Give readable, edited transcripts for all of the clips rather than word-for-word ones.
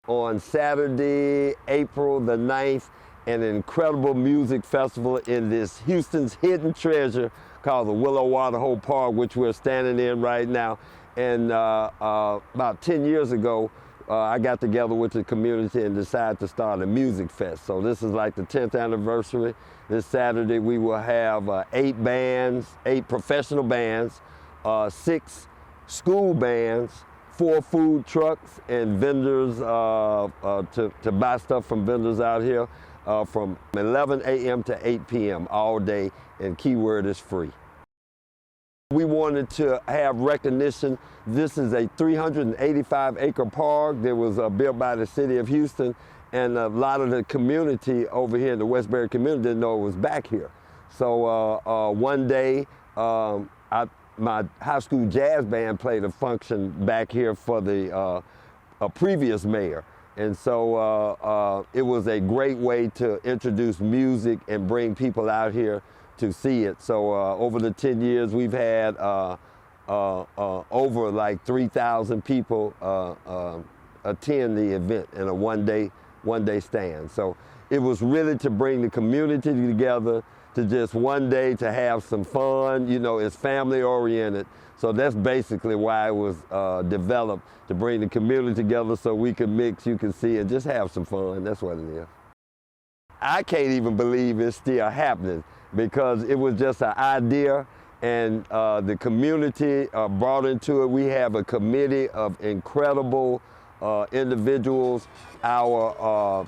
on Saturday, April the 9th, an incredible music festival in this Houston's hidden treasure called the Willow Waterhole Park, which we're standing in right now. And about 10 years ago, I got together with the community and decided to start a music fest. So this is like the 10th anniversary. This Saturday we will have 8 professional bands, 6 school bands, 4 food trucks, and vendors to buy stuff from vendors out here from 11 a.m. to 8 p.m. all day, and keyword is free. We wanted to have recognition. This is a 385-acre park that was built by the city of Houston, and a lot of the community over here in the Westbury community didn't know it was back here. So one day, my high school jazz band played a function back here for the previous mayor. And so it was a great way to introduce music and bring people out here to see it. So over the 10 years, we've had over like 3,000 people attend the event in a one-day stand. So it was really to bring the community together, to just one day to have some fun. You know, it's family oriented. So that's basically why it was developed, to bring the community together so we can mix, you can see, and just have some fun. That's what it is. I can't even believe it's still happening, because it was just an idea, and the community brought into it. We have a committee of incredible individuals. Our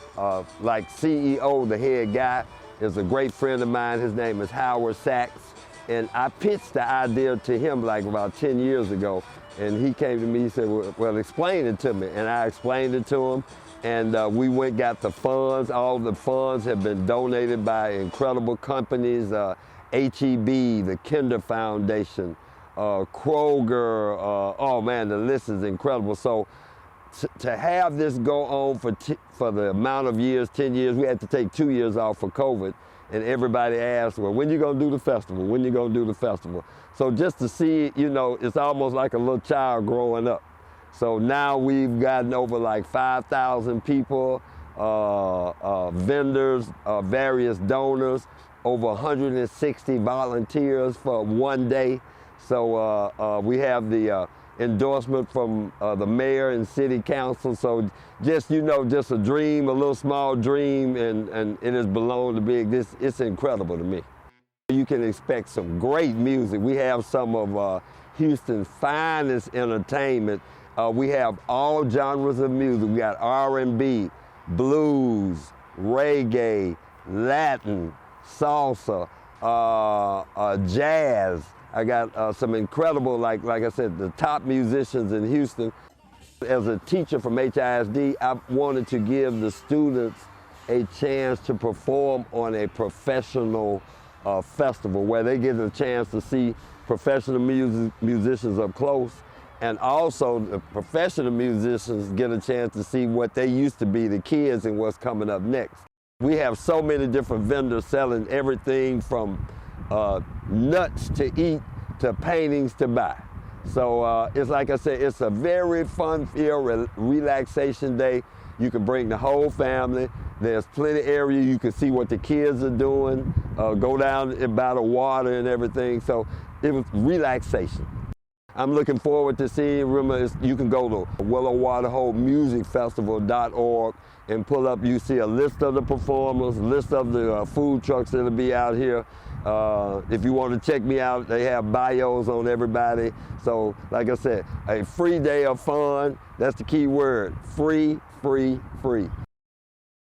like CEO, the head guy, is a great friend of mine. His name is Howard Sachs. And I pitched the idea to him like about 10 years ago. And he came to me, he said, well, explain it to me. And I explained it to him. And we went, got the funds. All the funds have been donated by incredible companies, HEB, the Kinder Foundation, Kroger. Oh man, the list is incredible. So to have this go on for the amount of years, 10 years, we had to take 2 years off for COVID. And everybody asked, well, when you gonna do the festival? When you gonna do the festival? So just to see, you know, it's almost like a little child growing up. So now we've gotten over like 5,000 people, vendors, various donors, over 160 volunteers for one day. So we have the endorsement from the mayor and city council. So just, you know, just a dream, a little small dream, and it has belonged to big. It's incredible to me. You can expect some great music. We have some of Houston's finest entertainment. We have all genres of music. We got R&B, blues, reggae, Latin, salsa, jazz. I got some incredible, like I said, the top musicians in Houston. As a teacher from HISD, I wanted to give the students a chance to perform on a professional festival where they get a chance to see professional musicians up close, and also the professional musicians get a chance to see what they used to be, the kids, and what's coming up next. We have so many different vendors selling everything from nuts to eat to paintings to buy. So it's like I said, it's a very fun-filled relaxation day. You can bring the whole family. There's plenty of area. You can see what the kids are doing, go down by the water and everything. So it was relaxation. I'm looking forward to seeing. Remember, you can go to Willow Waterhole Music Festival.org and pull up. You see a list of the performers, list of the food trucks that'll be out here. If you want to check me out, they have bios on everybody. So like I said, a free day of fun. That's the key word: free, free, free.